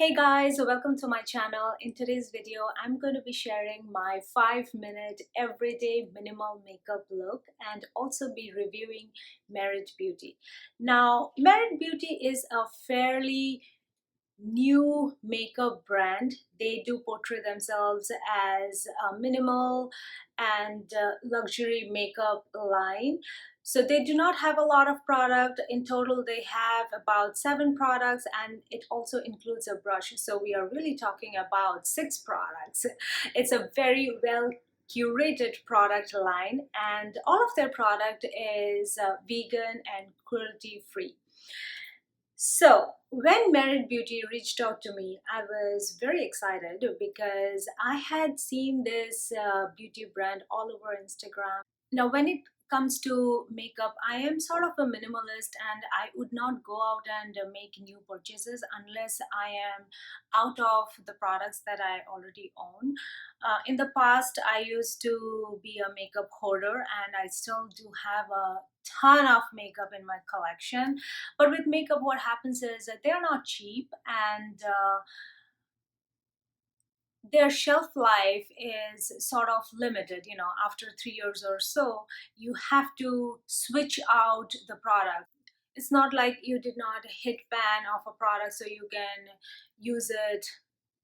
Hey guys, welcome to my channel. In today's video, I'm going to be sharing my 5-minute everyday minimal makeup look and also be reviewing Merit Beauty. Now, Merit Beauty is a fairly new makeup brand. They do portray themselves as a minimal and luxury makeup line. So they do not have a lot of product. In total, they have about 7 products, and it also includes a brush. So we are really talking about 6 products. It's a very well curated product line, and all of their product is vegan and cruelty free. So when Merit Beauty reached out to me, I was very excited because I had seen this beauty brand all over Instagram. Now, when it comes to makeup, I am sort of a minimalist and I would not go out and make new purchases unless I am out of the products that I already own. In the past, I used to be a makeup hoarder and I still do have a ton of makeup in my collection. But with makeup, what happens is that they're not cheap, and their shelf life is sort of limited. After 3 years or so, you have to switch out the product. It's not like you did not hit ban of a product so you can use it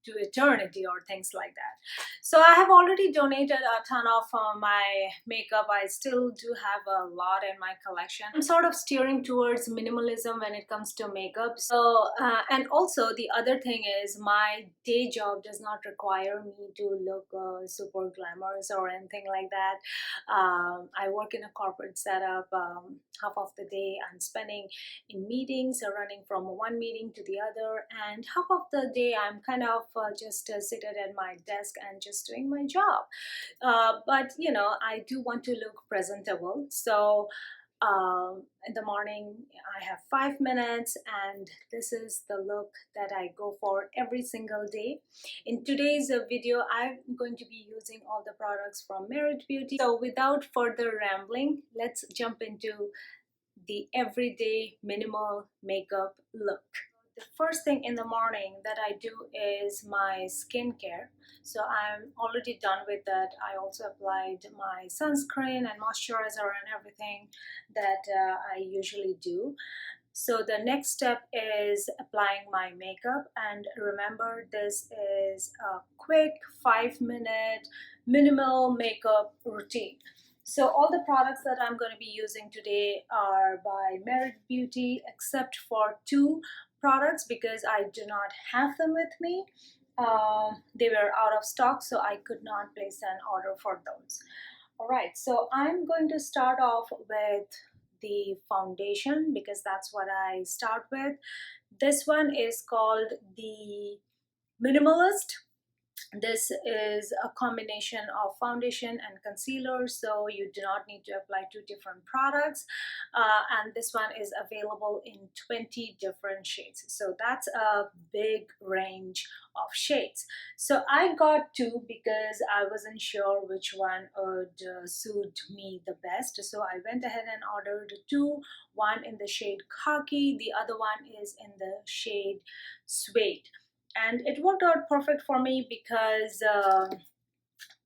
to eternity or things like that. So I have already donated a ton of my makeup. I still do have a lot in my collection. I'm sort of steering towards minimalism when it comes to makeup. So and also the other thing is my day job does not require me to look super glamorous or anything like that. I work in a corporate setup. Half of the day I'm spending in meetings or running from one meeting to the other, and half of the day I'm kind of just seated at my desk and just doing my job. But I do want to look presentable. So in the morning I have 5 minutes, and this is the look that I go for every single day. In today's video, I'm going to be using all the products from Merit Beauty. So without further rambling, let's jump into the everyday minimal makeup look. The first thing in the morning that I do is my skincare. So I'm already done with that. I also applied my sunscreen and moisturizer and everything that I usually do. So the next step is applying my makeup, and remember, this is a quick 5-minute minimal makeup routine. So all the products that I'm going to be using today are by Merit Beauty, except for 2 products because I do not have them with me. They were out of stock, so I could not place an order for those. All right, so I'm going to start off with the foundation because that's what I start with. This one is called the Minimalist. This is a combination of foundation and concealer, so you do not need to apply 2 different products. And this one is available in 20 different shades, so that's a big range of shades. So I got 2 because I wasn't sure which one would suit me the best, so I went ahead and ordered 2. One in the shade khaki, the other one is in the shade suede. And it worked out perfect for me because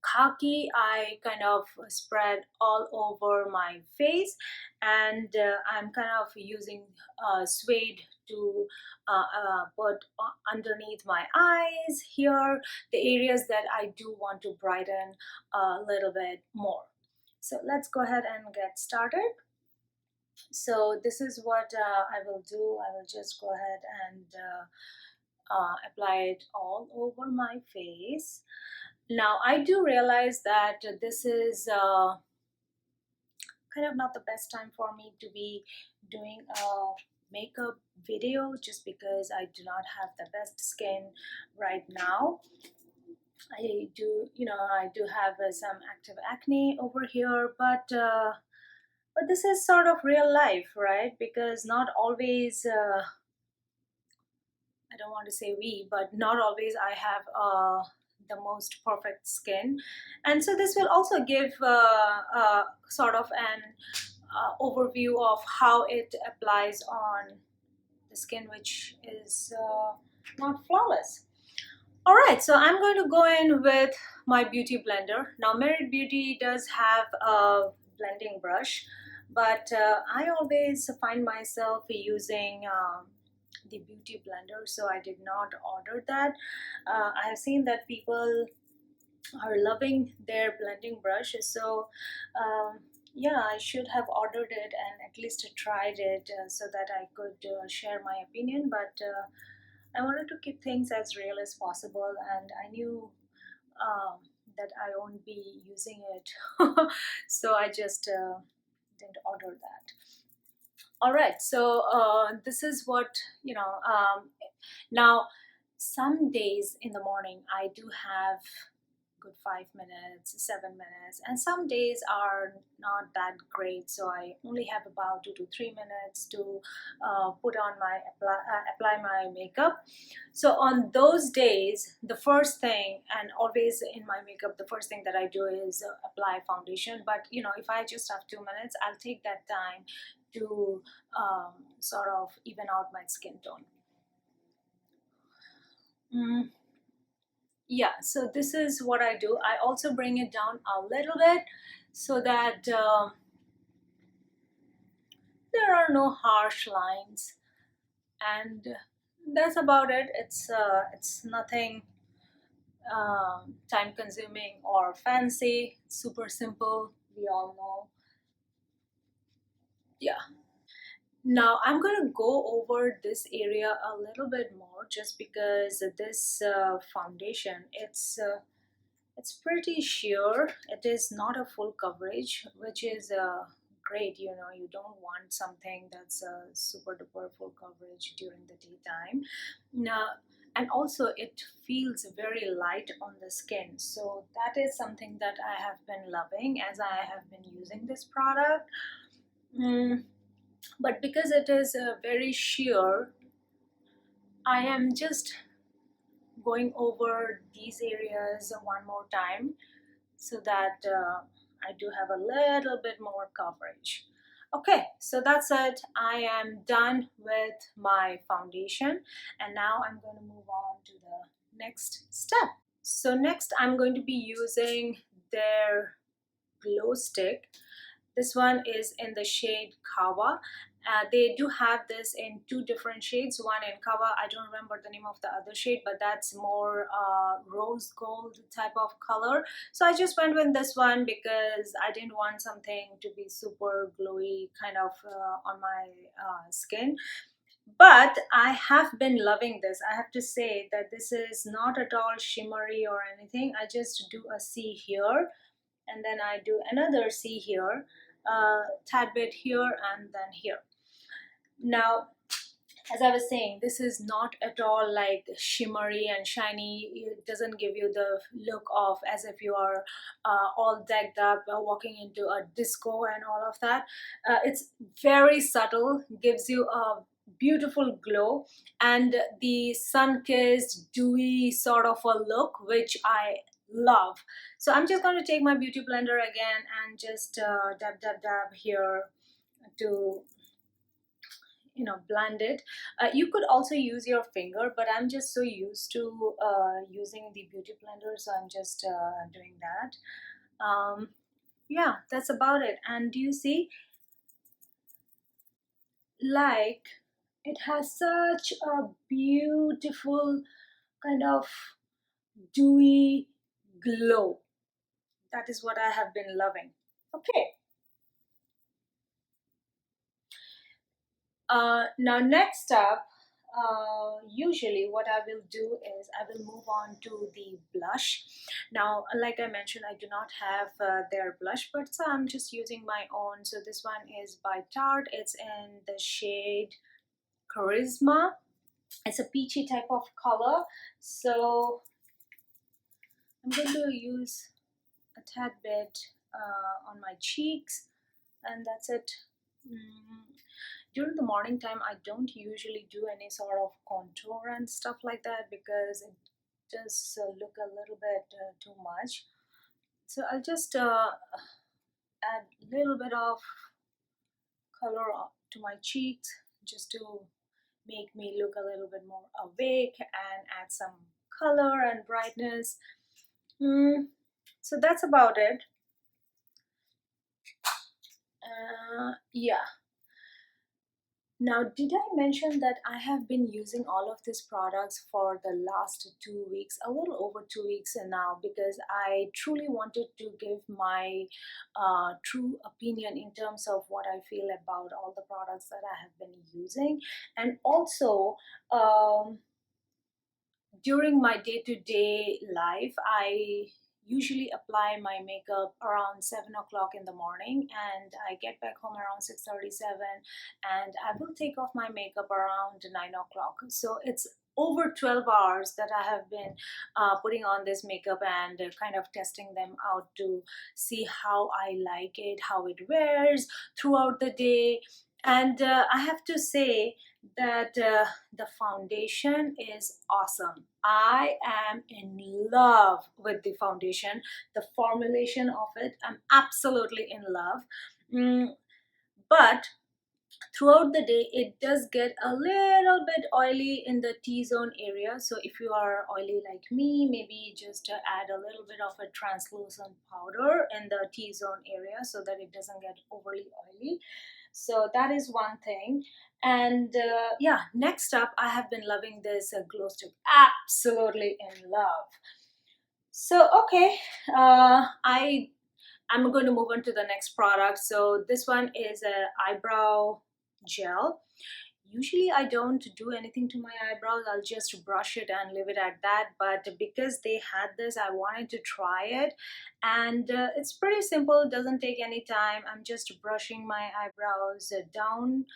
khaki I kind of spread all over my face, and I'm kind of using suede to put underneath my eyes here, the areas that I do want to brighten a little bit more. So let's go ahead and get started. So this is what I will do. I will just go ahead and apply it all over my face. Now I do realize that this is kind of not the best time for me to be doing a makeup video, just because I do not have the best skin right now. I do have some active acne over here, but this is sort of real life, right? Because not always I don't want to say but not always I have the most perfect skin. And so this will also give sort of an overview of how it applies on the skin, which is not flawless. All right, so I'm going to go in with my beauty blender. Now, Merit Beauty does have a blending brush, but I always find myself using the beauty blender, so I did not order that. I have seen that people are loving their blending brush, so yeah, I should have ordered it and at least tried it so that I could share my opinion, but I wanted to keep things as real as possible, and I knew um, that I won't be using it, so I just didn't order that. All right, so this is what you know. Now, some days in the morning, I do have good 5 minutes, 7 minutes, and some days are not that great. So I only have about 2 to 3 minutes to put on my apply my makeup. So on those days, the first thing, and always in my makeup, the first thing that I do is apply foundation. But you know, if I just have 2 minutes, I'll take that time to sort of even out my skin tone. Mm, yeah, so this is what I do. I also bring it down a little bit so that there are no harsh lines, and that's about it. It's nothing time consuming or fancy. Super simple. We all know. Yeah. Now I'm going to go over this area a little bit more just because this foundation, it's pretty sheer. It is not a full coverage, which is great. You know, you don't want something that's a super duper full coverage during the daytime. Now, and also it feels very light on the skin. So that is something that I have been loving as I have been using this product. Mm, but because it is very sheer, I am just going over these areas one more time so that I do have a little bit more coverage. Okay, so that's it. I am done with my foundation, and now I'm going to move on to the next step. So next I'm going to be using their glow stick. This one is in the shade Kawa. They do have this in two different shades. One in Kawa, I don't remember the name of the other shade, but that's more rose gold type of color. So I just went with this one because I didn't want something to be super glowy kind of on my skin. But I have been loving this. I have to say that this is not at all shimmery or anything. I just do a C here, and then I do another C here, tad bit here, and then here. Now, as I was saying, this is not at all like shimmery and shiny. It doesn't give you the look of as if you are all decked up, walking into a disco and all of that. It's very subtle, gives you a beautiful glow and the sun-kissed, dewy sort of a look, which I love. So I'm just going to take my beauty blender again and just dab, dab, dab here to blend it. You could also use your finger, but I'm just so used to using the beauty blender, so I'm just doing that. Yeah, that's about it. And do you see, like, it has such a beautiful kind of dewy glow. That is what I have been loving. Okay. Now, next up, usually what I will do is I will move on to the blush. Now, like I mentioned, I do not have their blush, but so I'm just using my own. So this one is by Tarte. It's in the shade Charisma. It's a peachy type of color. So I'm going to use a tad bit on my cheeks, and that's it. Mm, during the morning time, I don't usually do any sort of contour and stuff like that because it does look a little bit too much. So I'll just add a little bit of color to my cheeks just to make me look a little bit more awake and add some color and brightness. So that's about it. Yeah. Now, did I mention that I have been using all of these products for the last 2 weeks, a little over 2 weeks now, because I truly wanted to give my true opinion in terms of what I feel about all the products that I have been using. And also, during my day-to-day life, I usually apply my makeup around 7 o'clock in the morning, and I get back home around 6:37, and I will take off my makeup around 9 o'clock. So it's over 12 hours that I have been putting on this makeup and kind of testing them out to see how I like it, how it wears throughout the day. And I have to say that the foundation is awesome. I am in love with the foundation, the formulation of it. I'm absolutely in love. But throughout the day, it does get a little bit oily in the T-zone area. So if you are oily like me, maybe just add a little bit of a translucent powder in the T-zone area so that it doesn't get overly oily. So that is one thing. And yeah, next up, I have been loving this glow stick. Absolutely in love. So okay, I'm going to move on to the next product. So this one is a eyebrow gel. Usually I don't do anything to my eyebrows. I'll just brush it and leave it at that. But because they had this, I wanted to try it. And it's pretty simple. It doesn't take any time. I'm just brushing my eyebrows down,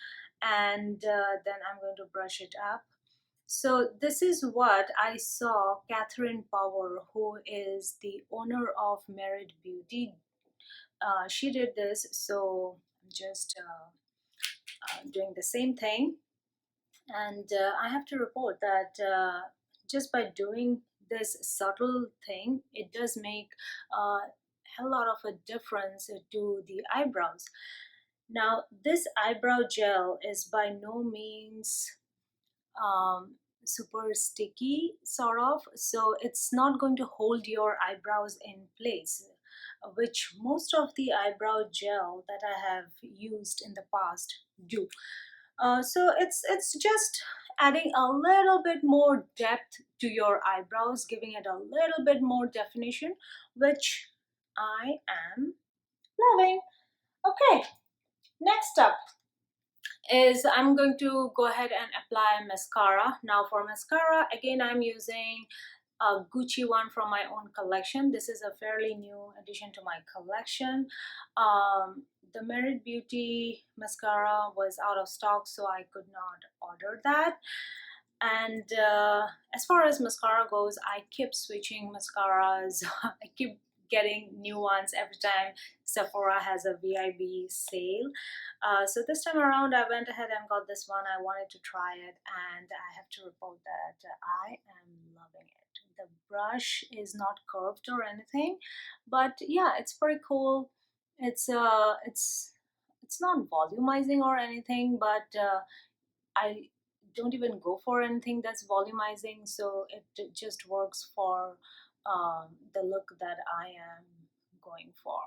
and then I'm going to brush it up. So this is what I saw Katherine Power, who is the owner of Merit Beauty. She did this, so I'm just doing the same thing. And I have to report that just by doing this subtle thing, it does make a hell lot of a difference to the eyebrows. Now, this eyebrow gel is by no means um, super sticky, sort of, so it's not going to hold your eyebrows in place, which most of the eyebrow gel that I have used in the past do. So it's just adding a little bit more depth to your eyebrows, giving it a little bit more definition, which I am loving. Okay, next up is I'm going to go ahead and apply mascara. Now for mascara, again, I'm using a Gucci one from my own collection. This is a fairly new addition to my collection. The Merit Beauty mascara was out of stock, so I could not order that. And as far as mascara goes, I keep switching mascaras. I keep getting new ones every time Sephora has a VIB sale. So this time around, I went ahead and got this one. I wanted to try it, and I have to report that I am loving it. The brush is not curved or anything, but yeah, it's pretty cool. It's not volumizing or anything, but I don't even go for anything that's volumizing, so it just works for the look that I am going for.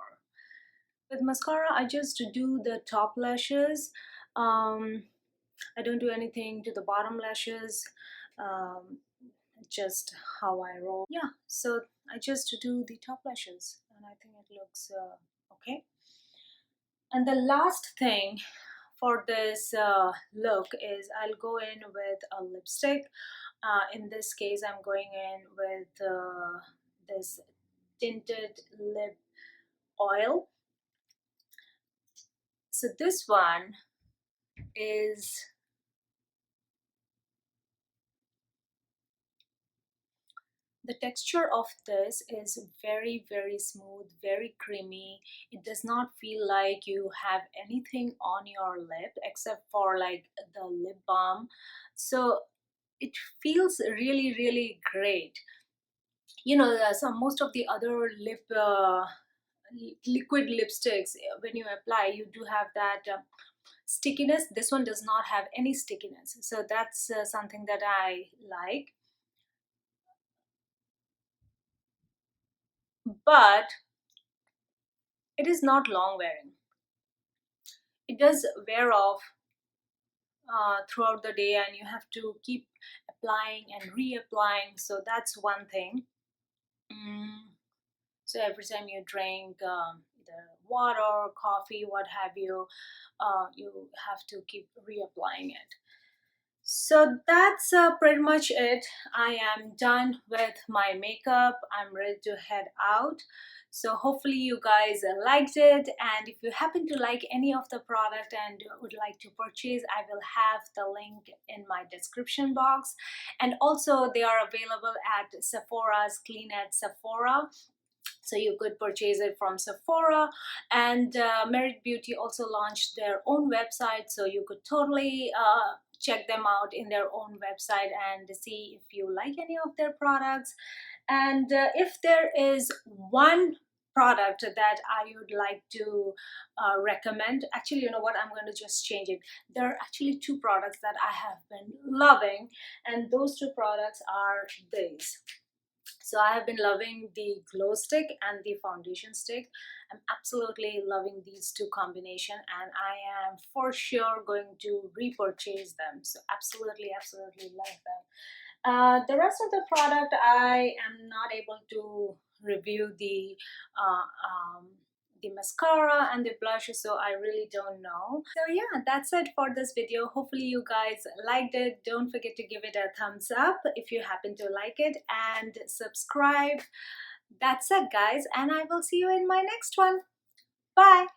With mascara, I just do the top lashes. Um, I don't do anything to the bottom lashes. Um, just how I roll. Yeah, so I just do the top lashes, and I think it looks okay. And the last thing for this look is I'll go in with a lipstick. In this case, I'm going in with this tinted lip oil. So this one is, the texture of this is very, very smooth, very creamy. It does not feel like you have anything on your lip except for like the lip balm. So it feels really, really great. You know, some most of the other liquid lipsticks, when you apply, you do have that stickiness. This one does not have any stickiness, so that's something that I like. But it is not long wearing. It does wear off throughout the day, and you have to keep applying and reapplying, so that's one thing. So every time you drink either water, coffee, what have you, you have to keep reapplying it. So that's pretty much it. I am done with my makeup. I'm ready to head out. So hopefully you guys liked it, and if you happen to like any of the product and would like to purchase, I will have the link in my description box. And also they are available at Sephora's Clean at Sephora, so you could purchase it from Sephora. And Merit Beauty also launched their own website, so you could totally check them out in their own website and see if you like any of their products. And if there is one product that I would like to recommend, actually, you know what, I'm going to just change it. There are actually two products that I have been loving, and those two products are these. So I have been loving the glow stick and the foundation stick. I'm absolutely loving these two combination, and I am for sure going to repurchase them. So absolutely love them. The rest of the product I am not able to review the mascara and the blush, so I really don't know. So yeah, that's it for this video. Hopefully you guys liked it. Don't forget to give it a thumbs up if you happen to like it, and subscribe. That's it guys, and I will see you in my next one. Bye.